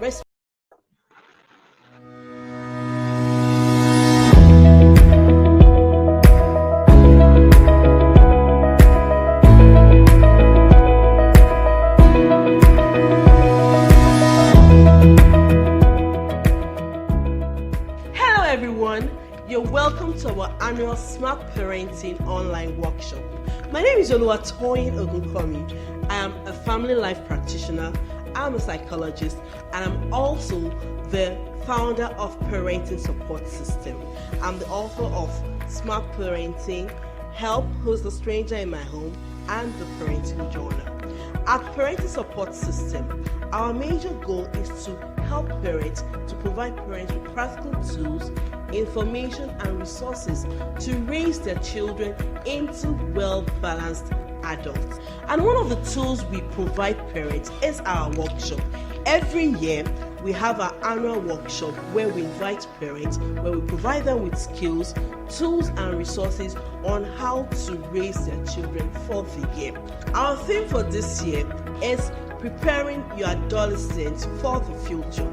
Hello everyone, you're welcome to our annual Smart Parenting online workshop. My name is Oluwatoyin Ogunkomi. I am a family life practitioner, I'm a psychologist, and I'm also the founder of Parenting Support System. I'm the author of Smart Parenting, Help Who's the Stranger in My Home, and the Parenting Journal. At Parenting Support System, our major goal is to help parents, to provide parents with practical tools, information, and resources to raise their children into well-balanced adults. And one of the tools we provide parents is our workshop. Every year, we have our annual workshop where we invite parents, where we provide them with skills, tools, and resources on how to raise their children for the year. Our theme for this year is preparing your adolescents for the future.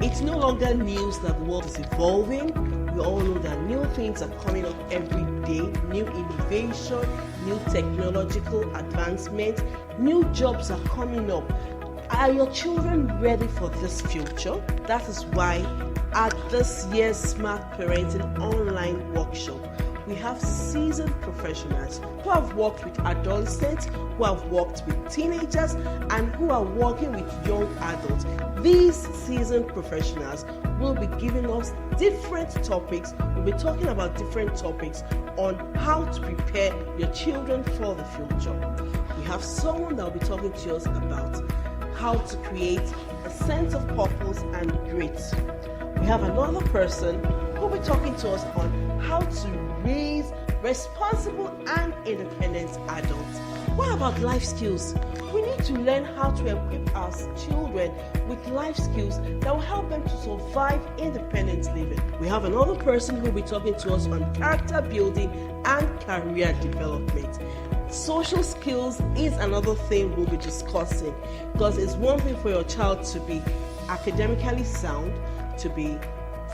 It's no longer news that the world is evolving. We all know that new things are coming up every day, new innovation, new technological advancements, new jobs are coming up. Are your children ready for this future? That is why at this year's Smart Parenting online workshop, we have seasoned professionals who have worked with adolescents, who have worked with teenagers, and who are working with young adults. These seasoned professionals will be giving us different topics. We'll be talking about different topics on how to prepare your children for the future. We have someone that will be talking to us about how to create a sense of purpose and grit. We have another person who will be talking to us on how to raise responsible and independent adults. What about life skills? We need to learn how to equip our children with life skills that will help them to survive independent living. We have another person who will be talking to us on character building and career development. Social skills is another thing we'll be discussing, because it's one thing for your child to be academically sound, to be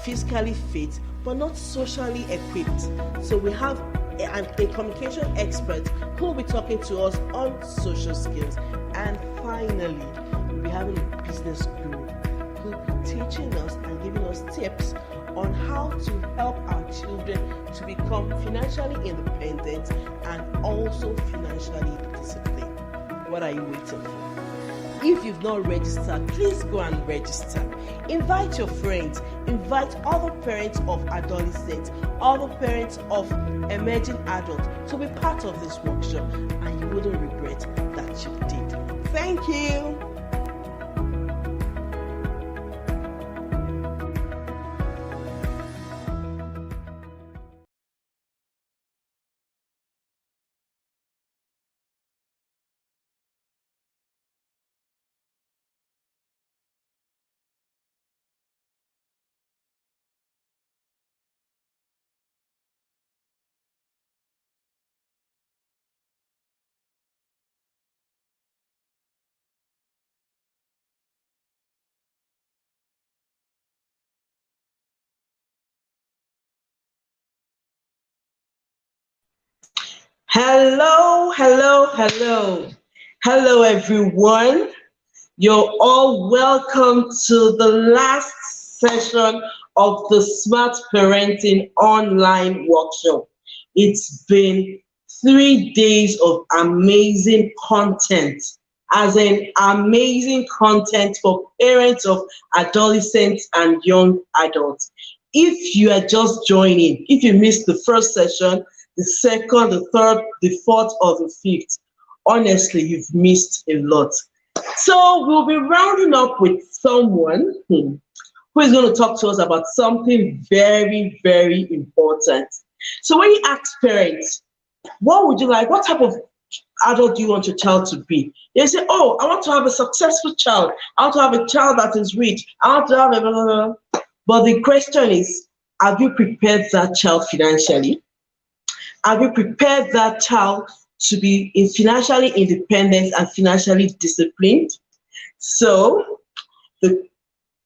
physically fit, but not socially equipped. So we have a communication expert who will be talking to us on social skills. And finally, we'll be having a business guru who will be teaching us and giving us tips on how to help our children to become financially independent and also financially disciplined. What are you waiting for? If you've not registered, please go and register. Invite your friends, invite other parents of adolescents, other parents of emerging adults to be part of this workshop, and you wouldn't regret that you did. Thank you. Hello, hello, hello. Hello, everyone. You're all welcome to the last session of the Smart Parenting online workshop. It's been 3 days of amazing content, as in amazing content for parents of adolescents and young adults. If you are just joining, if you missed the first session, the second, the third, the fourth, or the fifth, honestly, you've missed a lot. So we'll be rounding up with someone who is going to talk to us about something very, very important. So when you ask parents, what would you like? What type of adult do you want your child to be? They say, oh, I want to have a successful child. I want to have a child that is rich. I want to have a blah, blah, blah. But the question is, have you prepared that child financially? Have you prepared that child to be financially independent and financially disciplined? So the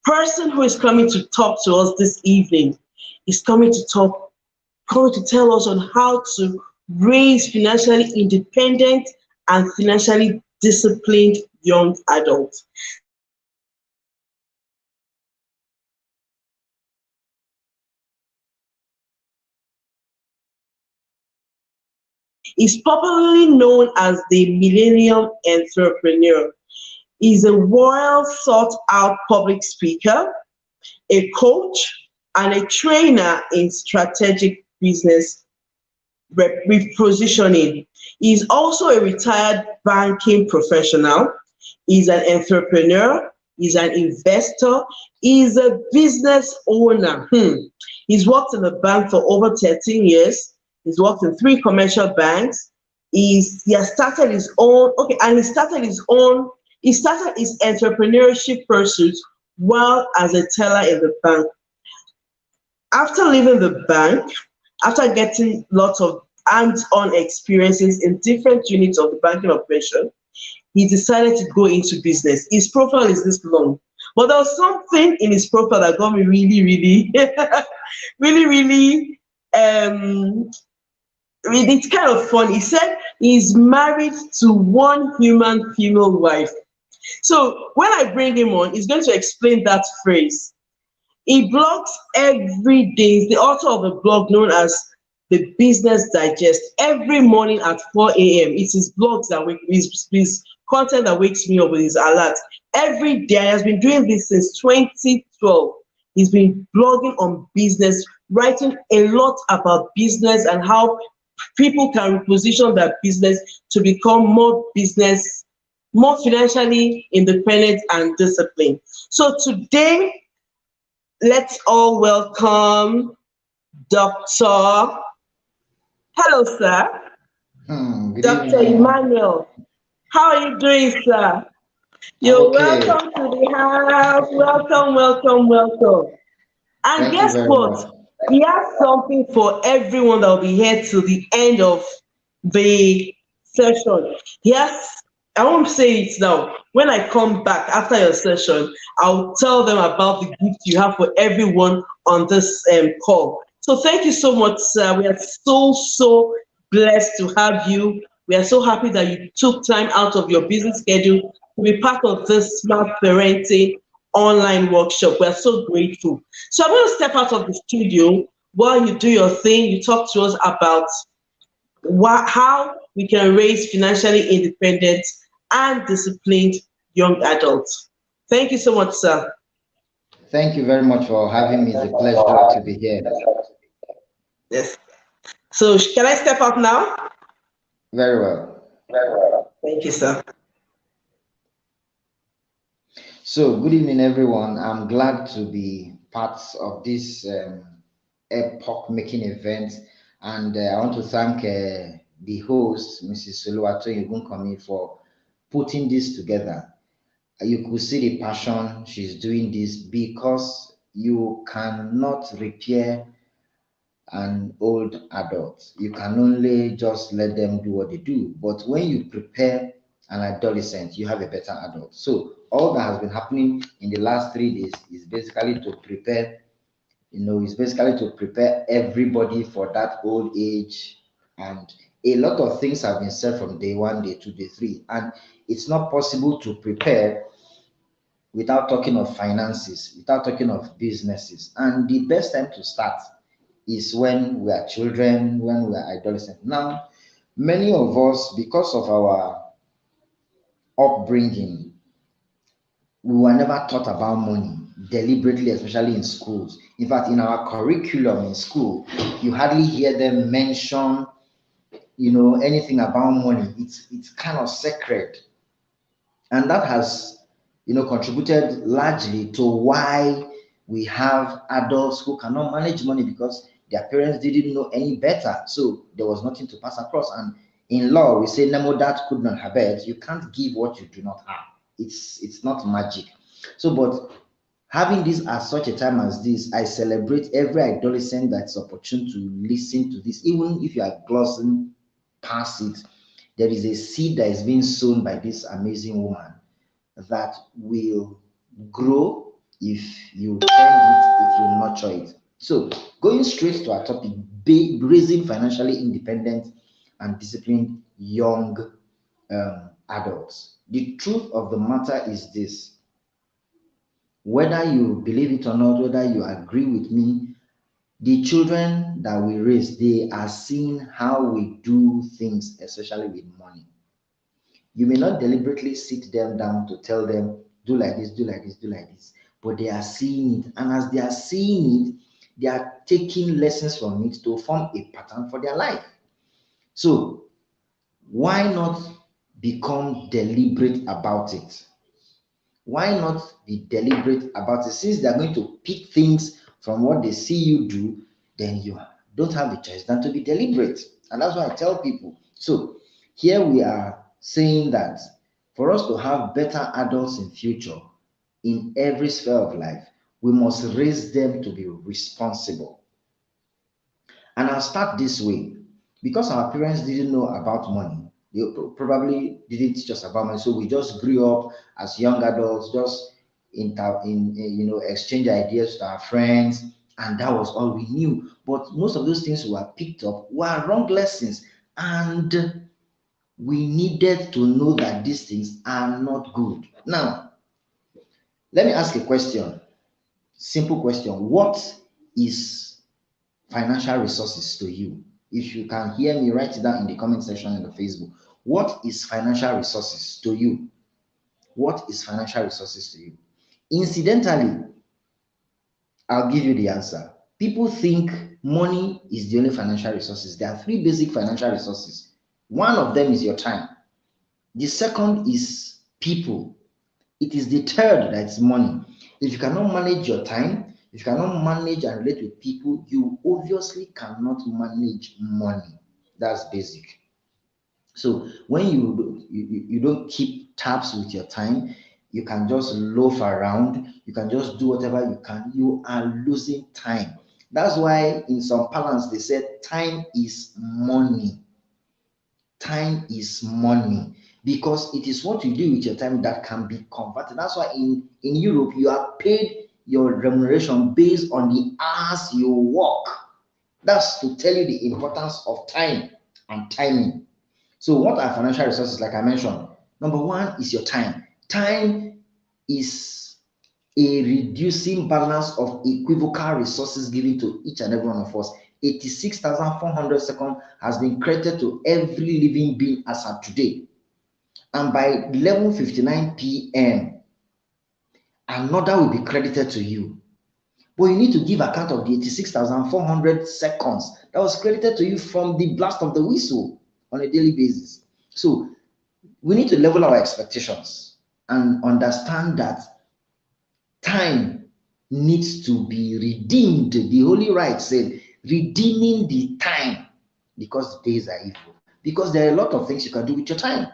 Person who is coming to talk to us this evening is coming to tell us on how to raise financially independent and financially disciplined young adults. This person is Emmanuel. Emmanuel is popularly known as the Millennium Entrepreneur. He's a well sought out public speaker, a coach, and a trainer in strategic business repositioning. He's also a retired banking professional. He's an entrepreneur. He's an investor. He's a business owner. He's worked in the bank for over 13 years. He's worked in 3 commercial banks. He has started his own, okay, and he started his entrepreneurship pursuits while as a teller in the bank. After leaving the bank, after getting lots of hands-on experiences in different units of the banking operation, he decided to go into business. His profile is this long, but there was something in his profile that got me really, really, really, really, really, it's kind of fun. He said he's married to one human female wife. So when I bring him on, he's going to explain that phrase. He blogs every day. He's the author of a blog known as the Business Digest every morning at 4 a.m. It's his blogs that wake his content that wakes me up with his alerts. Every day. He has been doing this since 2012. He's been blogging on business, writing a lot about business and how people can reposition their business to become more financially independent and disciplined. So today, let's all welcome Dr. Hello, sir. Good Dr. evening. Emmanuel. How are you doing, sir? I'm You're okay. welcome to the house. Welcome, welcome, welcome. And Thank you guess very what? much. He has something for everyone that will be here till the end of the session. Yes, I won't say it now. When I come back after your session, I'll tell them about the gift you have for everyone on this call. So thank you so much, sir. We are so blessed to have you. We are so happy that you took time out of your busy schedule to be part of this smart parenting online workshop. We are so grateful. So I'm going to step out of the studio while you do your thing. You talk to us about how we can raise financially independent and disciplined young adults. Thank you so much, sir. Thank you very much for having me. It's a pleasure to be here. Yes. So can I step out now? Very well. Thank you, sir. So, good evening, everyone. I'm glad to be part of this epoch-making event, and I want to thank the host, Mrs. Soluwato Yugunkomi, for putting this together. You could see the passion she's doing this because you cannot repair an old adult. You can only just let them do what they do. But when you prepare an adolescent, you have a better adult. So all that has been happening in the last 3 days is basically to prepare, is basically to prepare everybody for that old age. And a lot of things have been said from day one, day two, day three. And it's not possible to prepare without talking of finances, without talking of businesses. And the best time to start is when we are children, when we are adolescents. Now, many of us, because of our upbringing, we were never taught about money deliberately, especially in schools. In fact, in our curriculum in school, you hardly hear them mention, anything about money. It's kind of sacred, and that has contributed largely to why we have adults who cannot manage money because their parents didn't know any better, so there was nothing to pass across. And in law we say nemo that could not habet. You can't give what you do not have. It's not magic. So but having this at such a time as this, I celebrate every adolescent that's opportune to listen to this, even if you are glossing past it. There is a seed that is being sown by this amazing woman that will grow, if you tend it, if you nurture it. So, going straight to our topic, raising financially independent and disciplined young adults. The truth of the matter is this: whether you believe it or not, whether you agree with me, the children that we raise, they are seeing how we do things, especially with money. You may not deliberately sit them down to tell them, do like this, do like this, do like this, but they are seeing it. And as they are seeing it, they are taking lessons from it to form a pattern for their life. So, why not become deliberate about it? Why not be deliberate about it? Since they're going to pick things from what they see you do, then you don't have a choice than to be deliberate. And that's why I tell people. So here we are saying that for us to have better adults in future in every sphere of life, we must raise them to be responsible. And I'll start this way. Because our parents didn't know about money, they probably didn't teach us about money. So we just grew up as young adults, just exchange ideas with our friends, and that was all we knew. But most of those things were picked up were wrong lessons, and we needed to know that these things are not good. Now, let me ask a question. Simple question. What is financial resources to you? If you can hear me, write it down in the comment section in the Facebook. What is financial resources to you? What is financial resources to you? Incidentally, I'll give you the answer. People think money is the only financial resources. There are three basic financial resources. One of them is your time. The second is people. It is the third that's money. If you cannot manage your time, if you cannot manage and relate with people, you obviously cannot manage money. That's basic. So when you don't keep tabs with your time, you can just loaf around, you can just do whatever you can, you are losing time. That's why in some parlance they said time is money. Time is money because it is what you do with your time that can be converted. That's why in Europe you are paid your remuneration based on the hours you work. That's to tell you the importance of time and timing. So what are financial resources? Like I mentioned, number one is your time. Time is a reducing balance of equivocal resources given to each and every one of us. 86,400 seconds has been credited to every living being as of today. And by 11:59 p.m., another will be credited to you. But you need to give account of the 86,400 seconds that was credited to you from the blast of the whistle on a daily basis. So we need to level our expectations and understand that time needs to be redeemed. The Holy Writ said, redeeming the time because the days are evil. Because there are a lot of things you can do with your time.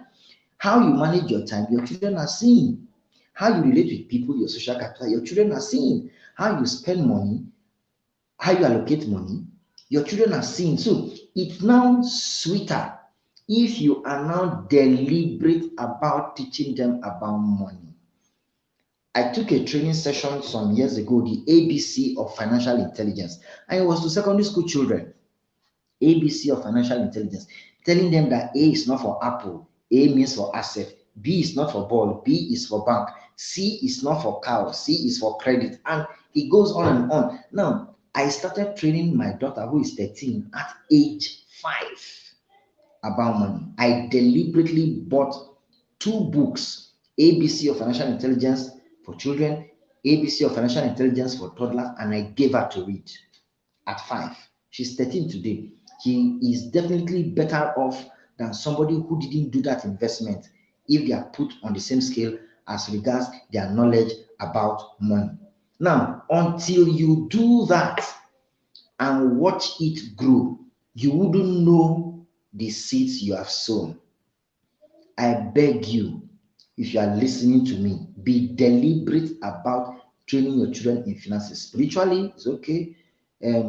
How you manage your time, your children are seeing. How you relate with people, your social capital, your children are seeing. How you spend money, how you allocate money, your children are seeing. So it's now sweeter if you are now deliberate about teaching them about money. I took a training session some years ago, the ABC of financial intelligence, and it was to secondary school children. ABC of financial intelligence, telling them that A is not for apple, A means for asset, B is not for ball, B is for bank, C is not for cow, C is for credit, and it goes on and on. Now, I started training my daughter, who is 13, at age 5 about money. I deliberately bought two books, ABC of Financial Intelligence for children, ABC of Financial Intelligence for toddlers, and I gave her to read at 5. She's 13 today. She is definitely better off than somebody who didn't do that investment if they are put on the same scale as regards their knowledge about money. Now, until you do that and watch it grow, you wouldn't know the seeds you have sown. I beg you, if you are listening to me, be deliberate about training your children in finances. Spiritually, it's okay.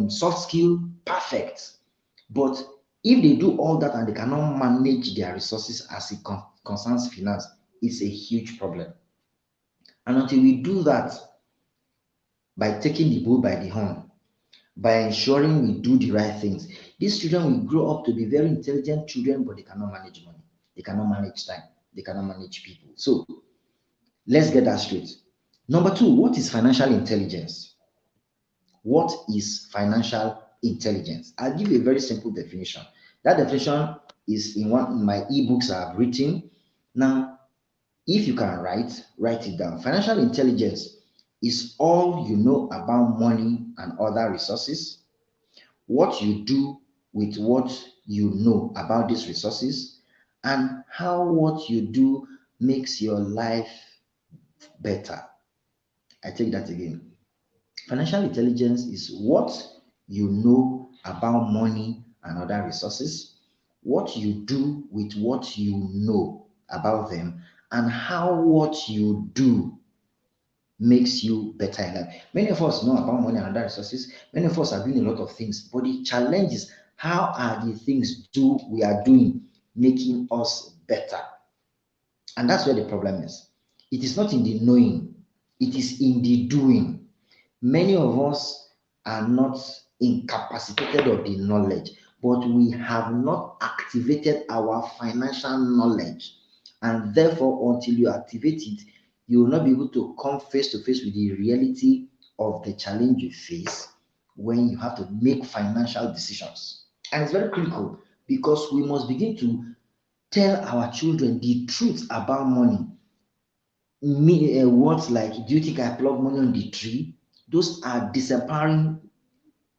Soft skill, perfect. But if they do all that and they cannot manage their resources as it concerns finance, it's a huge problem. And until we do that, by taking the bull by the horn, by ensuring we do the right things. These children will grow up to be very intelligent children, but they cannot manage money. They cannot manage time. They cannot manage people. So let's get that straight. Number two, what is financial intelligence? What is financial intelligence? I'll give you a very simple definition. That definition is in one in my ebooks I've written. Now, if you can write it down. Financial intelligence is all you know about money and other resources, what you do with what you know about these resources, and how what you do makes your life better. I take that again. Financial intelligence is what you know about money and other resources, what you do with what you know about them, and how what you do makes you better in life. Many of us know about money and other resources. Many of us are doing a lot of things, but the challenge is how are the things do we are doing making us better? And that's where the problem is. It is not in the knowing, it is in the doing. Many of us are not incapacitated of the knowledge, but we have not activated our financial knowledge. And therefore, until you activate it, you will not be able to come face to face with the reality of the challenge you face when you have to make financial decisions. And it's very critical because we must begin to tell our children the truth about money. Words like, do you think I plug money on the tree? Those are disempowering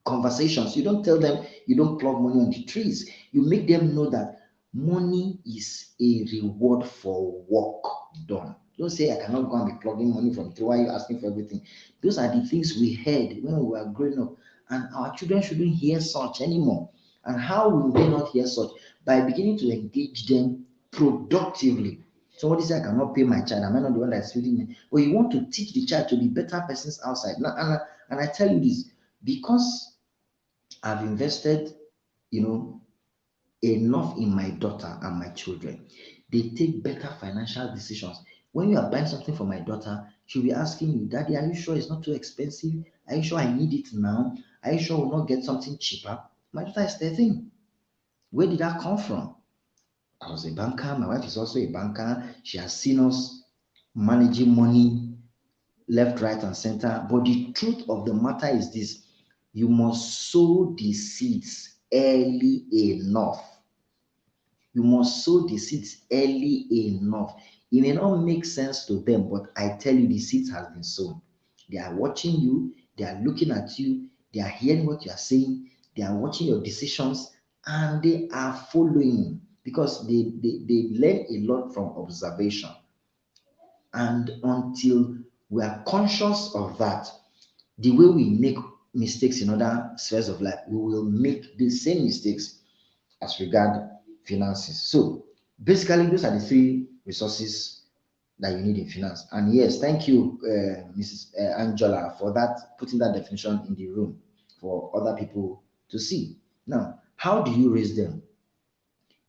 conversations. You don't tell them you don't plug money on the trees. You make them know that money is a reward for work done. Don't say I cannot go and be plugging money from the tree. Why are you asking for everything? Those are the things we heard when we were growing up, and our children shouldn't hear such anymore. And how will they not hear such? By beginning to engage them productively. Somebody say, I cannot pay my child. Am I not the one that's feeding me? But you want to teach the child to be better persons outside. Now, and I tell you this because I've invested, you know, enough in my daughter and my children. They take better financial decisions. When you are buying something for my daughter, she'll be asking you, Daddy, are you sure it's not too expensive? Are you sure I need it now? Are you sure we'll not get something cheaper? My daughter is 13. Where did that come from? I was a banker. My wife is also a banker. She has seen us managing money left, right, and center. But the truth of the matter is this: you must sow the seeds early enough. You must sow the seeds early enough. It may not make sense to them, but I tell you, the seeds has been sown. They are watching you, they are looking at you, they are hearing what you are saying, they are watching your decisions, and they are following because they learn a lot from observation. And until we are conscious of that, the way we make mistakes in other spheres of life, we will make the same mistakes as regard finances. So basically, those are the three resources that you need in finance. And yes, thank you, Mrs. Angela, for that putting that definition in the room for other people to see. Now, how do you raise them?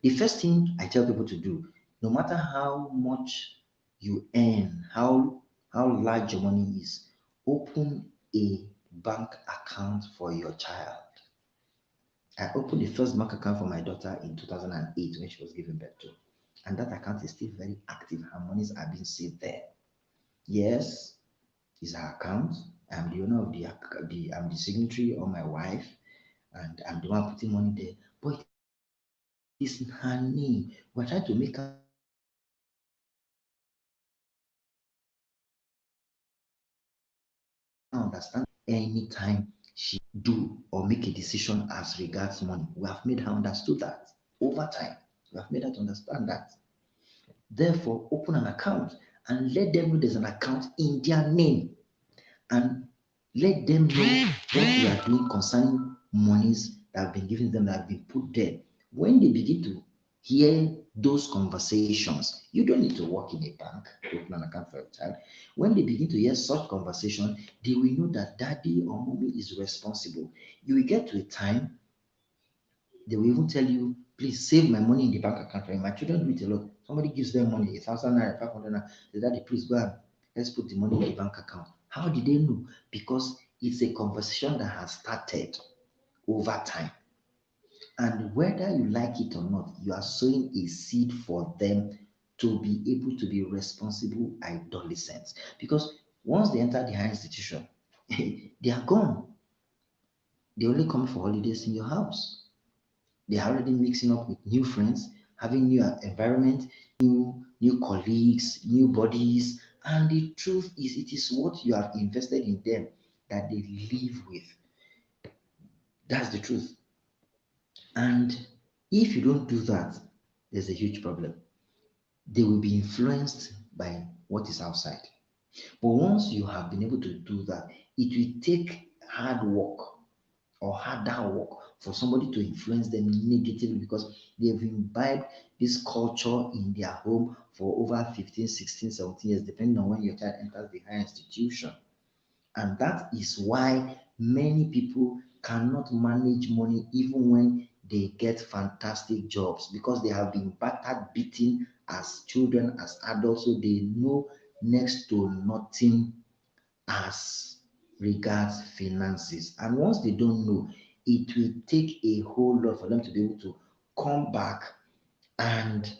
The first thing I tell people to do, no matter how much you earn, how large your money is, open a bank account for your child. I opened the first bank account for my daughter in 2008 when she was giving birth to. And that account is still very active. Her monies are being saved there. Yes, it's her account. I'm the owner of I'm the signatory on my wife, and I'm the one putting money there. But it is her name. We're trying to make her understand anytime do or make a decision as regards money. We have made her understood that over time. We have made her to understand that. Therefore, open an account and let them know there's an account in their name, and let them know what we are doing concerning monies that have been given them, that have been put there. When they begin to hear those conversations, you don't need to work in a bank to open an account for a child. When they begin to hear such conversation, they will know that daddy or mommy is responsible. You will get to a time they will even tell you, please save my money in the bank account. Right? My children do it a lot. Somebody gives them money, 1,000 naira, 500 naira. They say, Daddy, please go and let's put the money in the bank account. How did they know? Because it's a conversation that has started over time. And whether you like it or not, you are sowing a seed for them to be able to be responsible adolescents. Because once they enter the higher institution, they are gone. They only come for holidays in your house. They are already mixing up with new friends, having new environment, new colleagues, new bodies. And the truth is, it is what you have invested in them that they live with. That's the truth. And if you don't do that, there's a huge problem. They will be influenced by what is outside. But once you have been able to do that, it will take hard work or harder work for somebody to influence them negatively because they've imbibed this culture in their home for over 15, 16, 17 years, depending on when your child enters the higher institution. And that is why many people cannot manage money even when they get fantastic jobs because they have been battered, beaten as children, as adults, so they know next to nothing as regards finances. And once they don't know, it will take a whole lot for them to be able to come back, and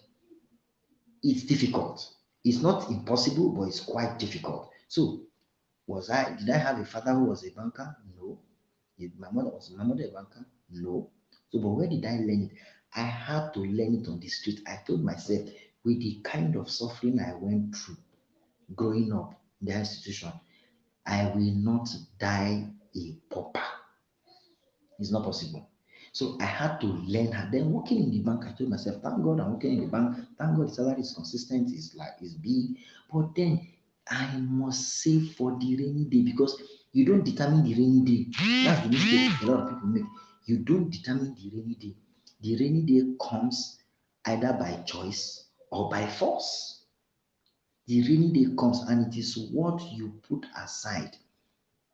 it's difficult. It's not impossible, but it's quite difficult. So did I have a father who was a banker? No. My mother a banker? No. So, but where did I learn it? I had to learn it on the street. I told myself, with the kind of suffering I went through growing up in the institution, I will not die a pauper. It's not possible. So I had to learn her. Then working in the bank, I told myself, thank God I'm working in the bank. Thank God the salary is consistent, is big. But then I must save for the rainy day because you don't determine the rainy day. That's the mistake a lot of people make. You don't determine the rainy day. The rainy day comes either by choice or by force. The rainy day comes and it is what you put aside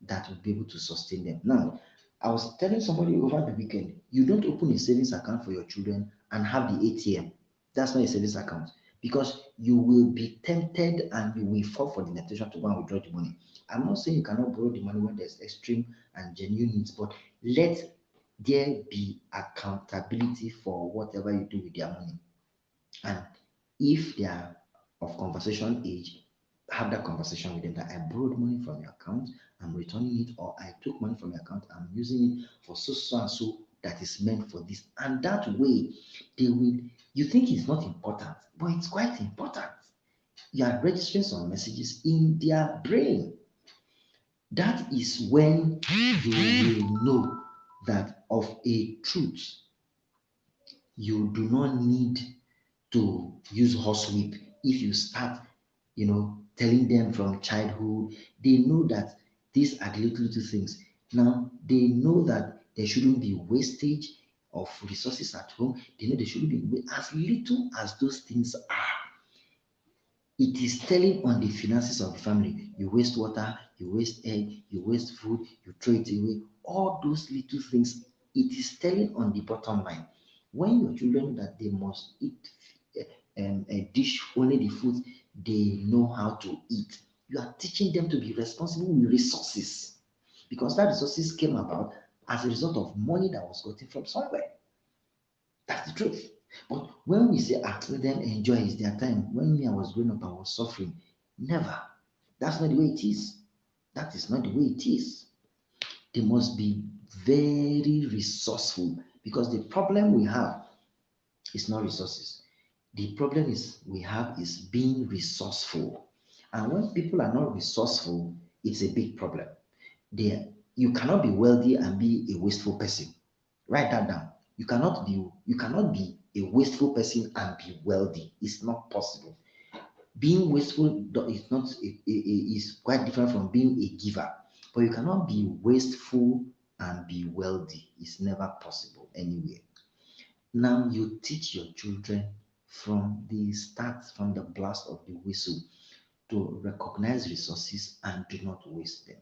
that will be able to sustain them. Now, I was telling somebody over the weekend, you don't open a savings account for your children and have the ATM. That's not a savings account because you will be tempted and you will fall for the temptation to go and withdraw the money. I'm not saying you cannot borrow the money when there's extreme and genuine needs, but let there be accountability for whatever you do with their money. And if they are of conversation age, have that conversation with them that I borrowed money from your account, I'm returning it, or I took money from your account, I'm using it for so so and so that is meant for this. And that way, they will, you think it's not important, but it's quite important. You are registering some messages in their brain. That is when you will know that of a truth, you do not need to use horsewhip if you start telling them from childhood. They know that these are the little things. Now they know that there shouldn't be wastage of resources at home. They know there shouldn't be as little as those things are. It is telling on the finances of the family. You waste water, you waste egg, you waste food, you throw it away. All those little things, it is telling on the bottom line. When your children know that they must eat a dish only the food they know how to eat, you are teaching them to be responsible with resources because that resources came about as a result of money that was gotten from somewhere. That's the truth. But when we say, let them enjoy, it's their time. When me, I was growing up, I was suffering. Never. That's not the way it is. That is not the way it is. They must be very resourceful because the problem we have is not resources. The problem is we have is being resourceful. And when people are not resourceful, it's a big problem. You cannot be wealthy and be a wasteful person. Write that down. You cannot be a wasteful person and be wealthy. It's not possible. Being wasteful is not is quite different from being a giver. But you cannot be wasteful and be wealthy. It's never possible anywhere. Now you teach your children from the start, from the blast of the whistle, to recognize resources and do not waste them.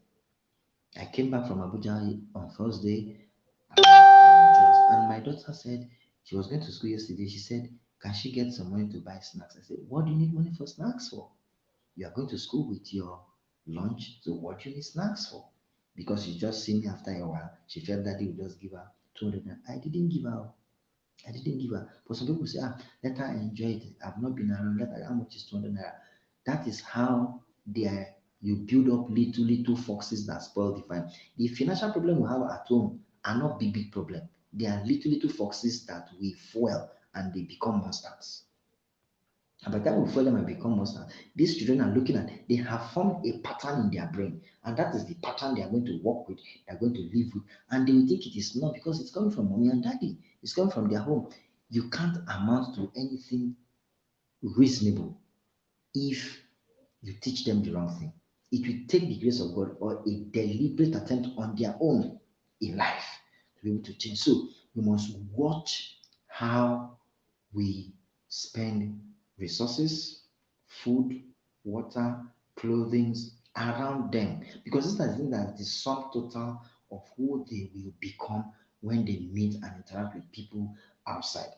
I came back from Abuja on Thursday. And my daughter said she was going to school yesterday. She said, can she get some money to buy snacks? I said, what do you need money for snacks for? You are going to school with your lunch. So what do you need snacks for? Because you just see me after a while, she felt that they would just give her 200 naira. I didn't give her. I didn't give her. But some people say, let her enjoy it. I've not been around. Let her, how much is 200 naira? That is how they are, you build up little foxes that spoil the vine. The financial problem we have at home are not big problem. They are little foxes that we fuel and they become monsters. And by the time we follow them and become monsters, these children are looking at, they have formed a pattern in their brain. And that is the pattern they are going to work with, they are going to live with. And they will think it is not because it's coming from mommy and daddy, it's coming from their home. You can't amount to anything reasonable if you teach them the wrong thing. It will take the grace of God or a deliberate attempt on their own in life to be able to change. So we must watch how we spend resources, food, water, clothing around them because this is the sum total of who they will become when they meet and interact with people outside.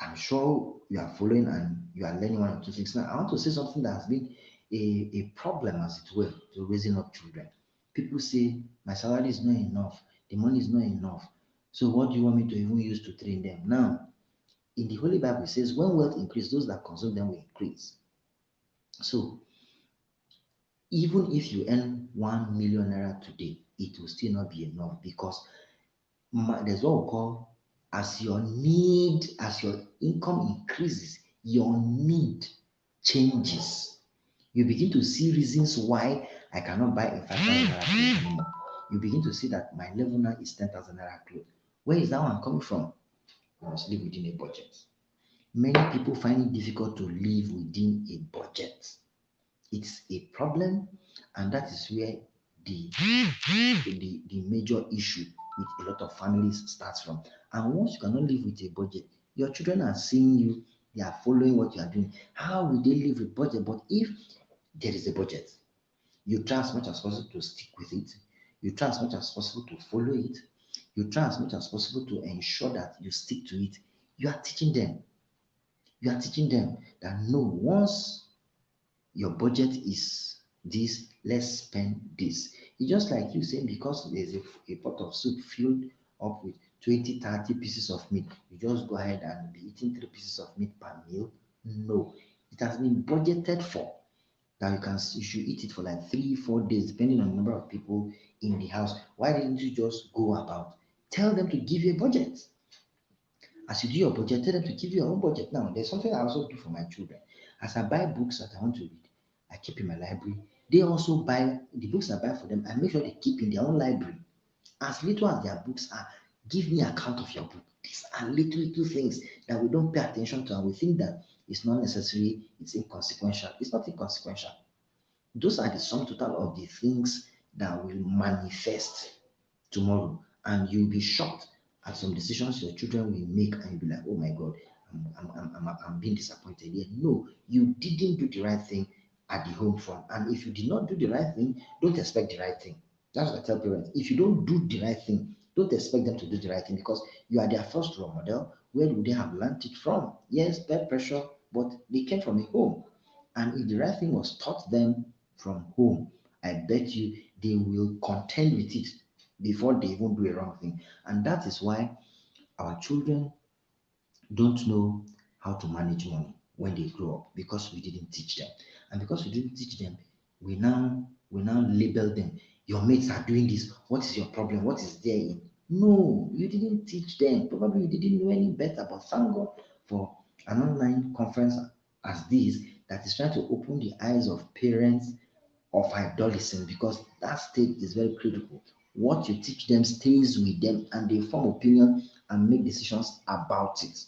I'm sure you are following and you are learning one or two things. Now, I want to say something that has been a problem, as it were, to raising up children. People say, my salary is not enough, the money is not enough. So, what do you want me to even use to train them? Now, in the Holy Bible, it says, when wealth increase, those that consume them will increase. So, even if you earn 1 million naira today, it will still not be enough because there's what we call as your income increases, your need changes. You begin to see reasons why I cannot buy a 5,000 naira clothes anymore. You begin to see that my level now is 10,000 naira clothes. Where is that one coming from? You must live within a budget. Many people find it difficult to live within a budget. It's a problem, and that is where the the major issue with a lot of families starts from. And once you cannot live with a budget, your children are seeing you, they are following what you are doing. How will they live with budget? But if there is a budget, you try as much as possible to stick with it. You try as much as possible to follow it. You try as much as possible to ensure that you stick to it. You are teaching them. You are teaching them that no, once your budget is this, let's spend this. It's just like you saying because there's a pot of soup filled up with 20, 30 pieces of meat, you just go ahead and be eating 3 pieces of meat per meal. No, it has been budgeted for that you should eat it for like 3 4 days depending on the number of people in the house. Why didn't you just go about tell them to give you a budget? As you do your budget, tell them to give you your own budget. Now, there's something I also do for my children. As I buy books that I want to read, I keep in my library. They also buy the books I buy for them. I make sure they keep in their own library. As little as their books are, give me account of your book. These are little things that we don't pay attention to, and we think that it's not necessary, it's inconsequential. It's not inconsequential. Those are the sum total of the things that will manifest tomorrow, and you'll be shocked at some decisions your children will make, and you'll be like, oh my God, I'm being disappointed here. No, you didn't do the right thing at the home front. And if you did not do the right thing, don't expect the right thing. That's what I tell parents. If you don't do the right thing, don't expect them to do the right thing because you are their first role model. Where would they have learned it from? Yes, peer pressure, but they came from a home. And if the right thing was taught them from home, I bet you they will contend with it before they even do a wrong thing. And that is why our children don't know how to manage money when they grow up because we didn't teach them. And because we didn't teach them, we now label them. Your mates are doing this. What is your problem? What is there in? No, you didn't teach them. Probably you didn't know any better. But thank God for an online conference as this that is trying to open the eyes of parents of adolescence because that stage is very critical. What you teach them stays with them and they form opinion and make decisions about it.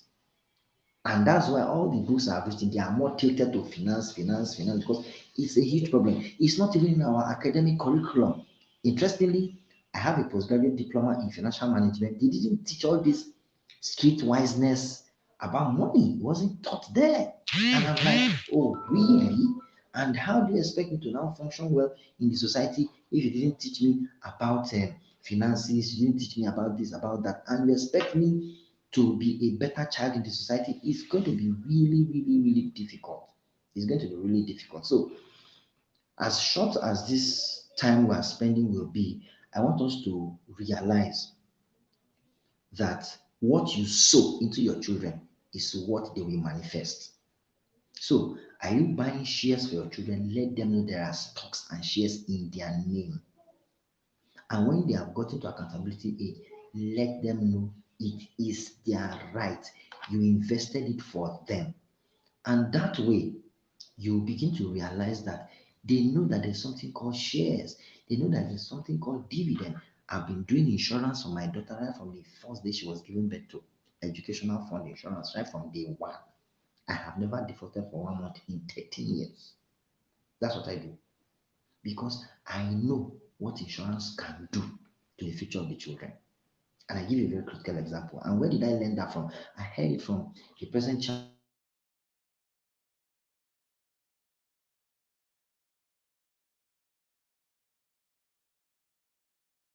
And that's why all the books I've written, they are more tilted to finance, because it's a huge problem. It's not even in our academic curriculum. Interestingly, I have a postgraduate diploma in financial management. They didn't teach all this street wiseness about money. It wasn't taught there. And I'm like, oh, really? And how do you expect me to now function well in the society if you didn't teach me about finances, you didn't teach me about this, about that, and you expect me to be a better child in the society? It's going to be really difficult. It's going to be really difficult. So As short as this time we are spending will be, I want us to realize that what you sow into your children is what they will manifest. So, are you buying shares for your children? Let them know there are stocks and shares in their name. And when they have gotten to accountability age, let them know it is their right. You invested it for them. And that way, you begin to realize that they know that there's something called shares. They know that there's something called dividend. I've been doing insurance for my daughter right from the first day she was given birth to. Educational fund insurance right from day one. I have never defaulted for 1 month in 13 years. That's what I do because I know what insurance can do to the future of the children. And I give you a very critical example. And where did I learn that from? I heard it from the present chairman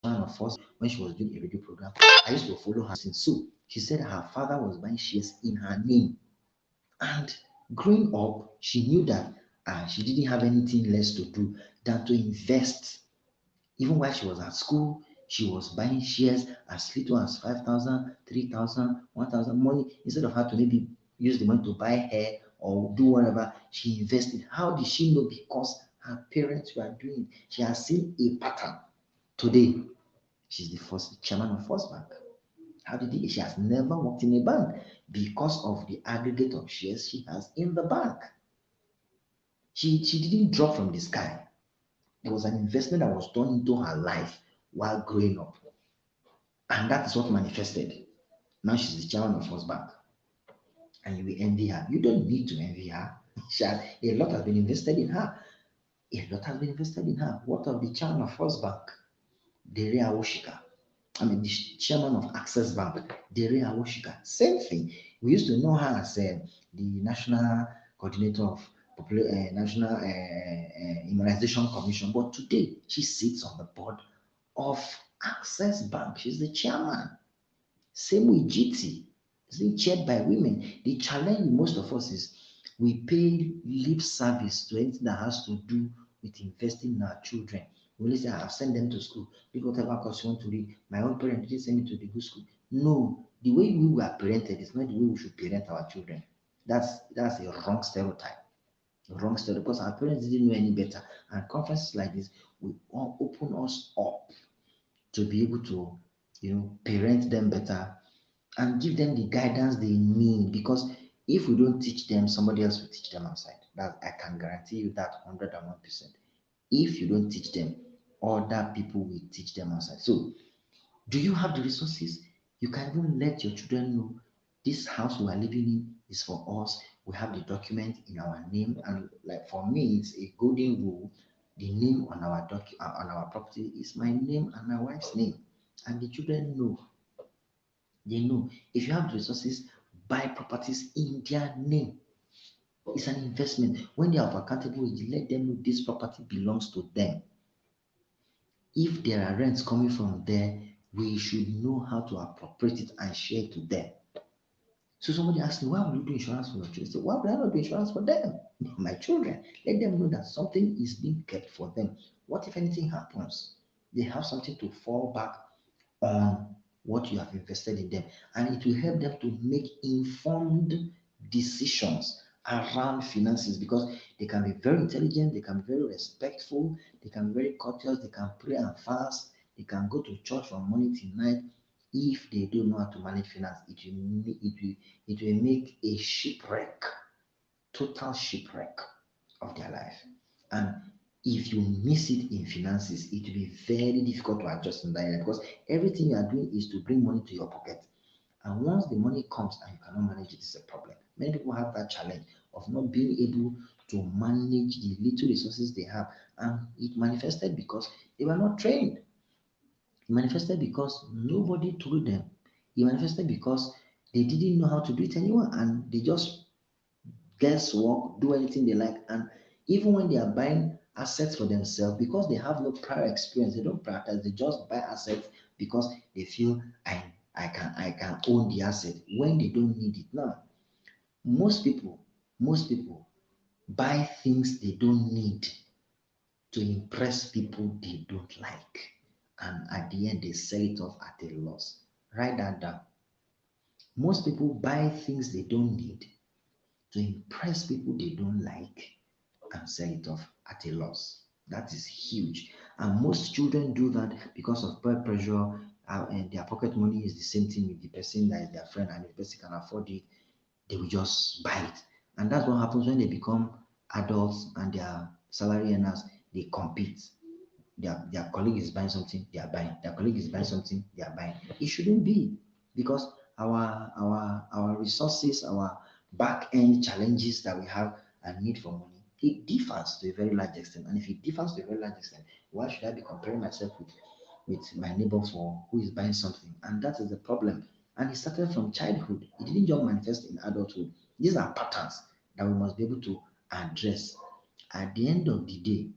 of First Bank. When she was doing a radio program, I used to follow her since. So she said her father was buying shares in her name. And growing up, she knew that she didn't have anything less to do than to invest. Even while she was at school, she was buying shares as little as 5,000, 3,000, 1,000 money. Instead of her to maybe use the money to buy hair or do whatever, she invested. How did she know? Because her parents were doing it. She has seen a pattern. Today, she's the first chairman of First Bank. How did he? She has never worked in a bank because of the aggregate of shares she has in the bank. She didn't drop from the sky. There was an investment that was done into her life while growing up. And that is what manifested. Now she's the chairman of First Bank. And you will envy her. You don't need to envy her. A lot has been invested in her. A lot has been invested in her. What of the chairman of First Bank? Dere Awoshika. I mean, the chairman of Access Bank, Dere Awoshika. Same thing. We used to know her as the national coordinator of National Immunization Commission, but today she sits on the board of Access Bank. She's the chairman. Same with GT. It's being chaired by women. The challenge with most of us is we pay lip service to anything that has to do with investing in our children. We only say, I've sent them to school. Pick whatever course you want to read. My own parents didn't send me to the good school. No, the way we were parented is not the way we should parent our children. That's a wrong stereotype. Wrong stereotype because our parents didn't know any better. And conferences like this will all open us up to be able to, parent them better and give them the guidance they need because if we don't teach them, somebody else will teach them outside. That I can guarantee you that 101%. If you don't teach them, other people will teach them outside. So, do you have the resources? You can even let your children know this house we are living in is for us. We have the document in our name, and like for me, it's a golden rule. The name on our on our property is my name and my wife's name, and the children know. They know if you have the resources, buy properties in their name. It's an investment. When they are accountable, you let them know this property belongs to them. If there are rents coming from there, we should know how to appropriate it and share it to them. So somebody asked me, why would you do insurance for your children? I said, why would I not do insurance for them? My children. Let them know that something is being kept for them. What if anything happens? They have something to fall back on what you have invested in them, and it will help them to make informed decisions around finances because they can be very intelligent, they can be very respectful, they can be very courteous, they can pray and fast, they can go to church from morning till night. If they don't know how to manage finance, it will make a shipwreck, total shipwreck of their life. And if you miss it in finances, it will be very difficult to adjust in that area because everything you are doing is to bring money to your pocket. And once the money comes and you cannot manage it, it's a problem. Many people have that challenge of not being able to manage the little resources they have. And it manifested because they were not trained. It manifested because nobody told them. It manifested because they didn't know how to do it anymore and they just guesswork, do anything they like. And even when they are buying assets for themselves, because they have no prior experience, they don't practice, they just buy assets because they feel I can own the asset when they don't need it. Now, most people, most people buy things they don't need to impress people they don't like. And at the end, they sell it off at a loss. Write that down. Most people buy things they don't need to impress people they don't like and sell it off at a loss. That is huge. And most children do that because of peer pressure. And their pocket money is the same thing with the person that is their friend, and if the person can afford it, they will just buy it. And that's what happens when they become adults and their salary earners, they compete. Their colleague is buying something, they are buying. Their colleague is buying something, they are buying. It shouldn't be, because our resources, our back end challenges that we have and need for money, it differs to a very large extent. And if it differs to a very large extent, why should I be comparing myself with my neighbor for who is buying something? And that is the problem. And it started from childhood. It didn't just manifest in adulthood. These are patterns that we must be able to address. At the end of the day,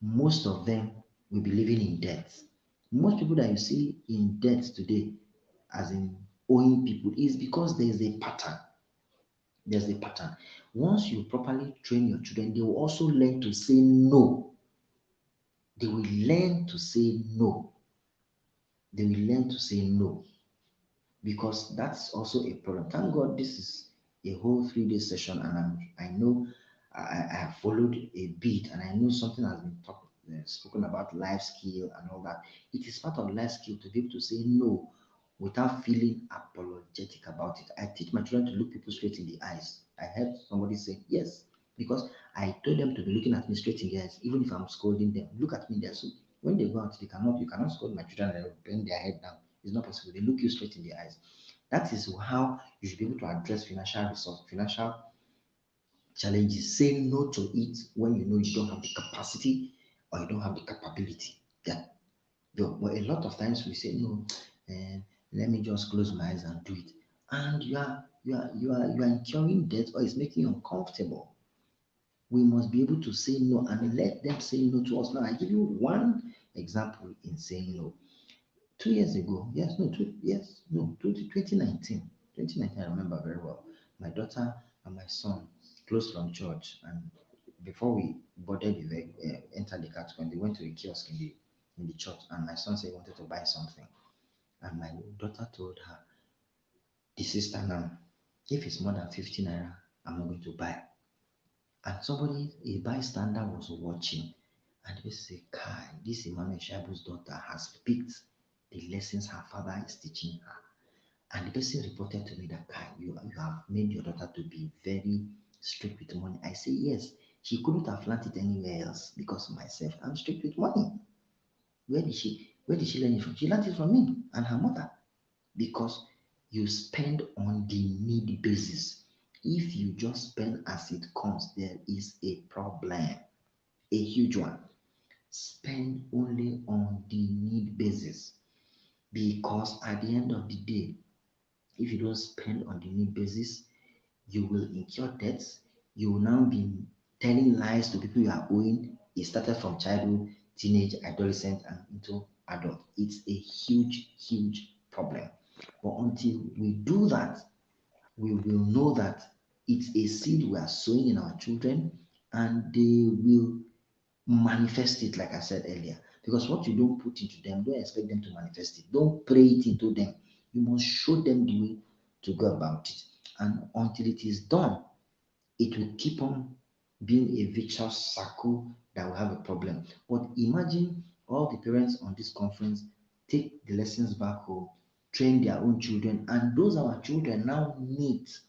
most of them will be living in debt. Most people that you see in debt today, as in owing people, is because there is a pattern. There's a pattern. Once you properly train your children, they will also learn to say no. They will learn to say no. They will learn to say no, because that's also a problem. Thank God this is a whole 3 day session, and I know I have followed a bit, and I know something has been spoken about life skill and all that. It is part of life skill to be able to say no without feeling apologetic about it. I teach my children to look people straight in the eyes. I heard somebody say yes, because I told them to be looking at me straight in the eyes, even if I'm scolding them. Look at me there. So when they go out, you cannot scold my children and bend their head down. It's not possible. They look you straight in the eyes. That is how you should be able to address financial challenges. Say no to it when you know you don't have the capacity or you don't have the capability. Yeah. But a lot of times we say no, and let me just close my eyes and do it. And you are incurring debt, or it's making you uncomfortable. We must be able to say no and let them say no to us. Now I give you one example in saying no. 2 years ago, yes, no, 2019, 2019, I remember very well. My daughter and my son close from church, and before we boarded entered the car, when they went to the kiosk in the church, and my son said he wanted to buy something, and my daughter told her, the sister, now, if it's more than 50 naira, I'm not going to buy. And somebody, a bystander, was watching, and they say, Kai, this Emmanuel Shabu's daughter has picked the lessons her father is teaching her. And the person reported to me that, Kai, you have made your daughter to be very strict with money. I say, yes, she couldn't have learned it anywhere else, because myself, I'm strict with money. Where did she learn it from? She learned it from me and her mother, because you spend on the need basis. If you just spend as it comes, there is a problem, a huge one. Spend only on the need basis, because at the end of the day, if you don't spend on the need basis, you will incur debts. You will now be telling lies to people you are owing. It started from childhood, teenage, adolescent, and into adult. It's a huge, huge problem. But until we do that, we will know that it's a seed we are sowing in our children, and they will manifest it, like I said earlier. Because what you don't put into them, don't expect them to manifest it. Don't pray it into them. You must show them the way to go about it. And until it is done, it will keep on being a vicious circle that will have a problem. But imagine all the parents on this conference take the lessons back home, train their own children, and those our children now meet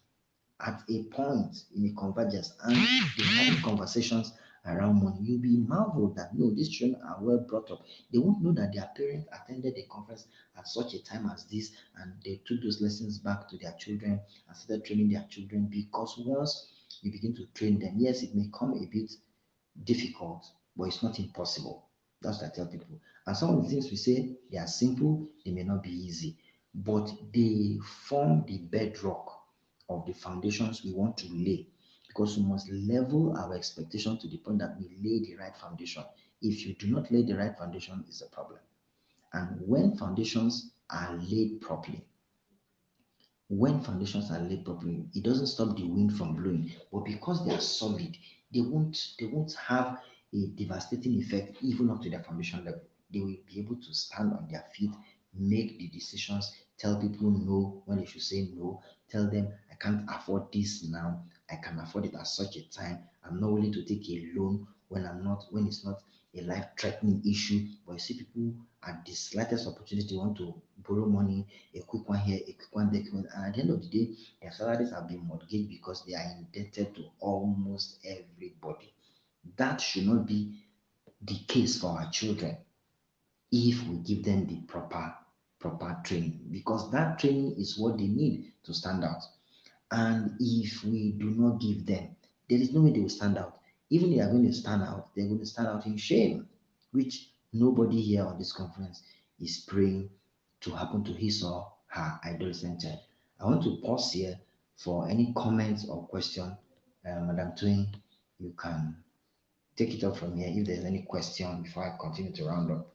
at a point in a convergence, and they're having conversations around money. You'll be marveled that no, these children are well brought up. They won't know that their parents attended a conference at such a time as this, and they took those lessons back to their children and started training their children. Because once you begin to train them, yes, it may come a bit difficult, but it's not impossible. That's what I tell people. And some of the things we say, they are simple, they may not be easy, but they form the bedrock of the foundations we want to lay. Because we must level our expectation to the point that we lay the right foundation. If you do not lay the right foundation, it's a problem. And when foundations are laid properly, it doesn't stop the wind from blowing. But because they are solid, they won't have a devastating effect even up to their foundation level. They will be able to stand on their feet, make the decisions, tell people no when they should say no, tell them I can't afford this now, I can afford it at such a time. I'm not willing to take a loan when it's not a life-threatening issue. But you see people at the slightest opportunity want to borrow money, a quick one here, a quick one there, and at the end of the day, their salaries have been mortgaged because they are indebted to almost everybody. That should not be the case for our children if we give them the proper training, because that training is what they need to stand out. And if we do not give them, there is no way they will stand out. Even if they are going to stand out, they're going to stand out in shame, which nobody here on this conference is praying to happen to his or her adolescent child. I want to pause here for any comments or question. Madam Twin, you can take it up from here if there's any question before I continue to round up.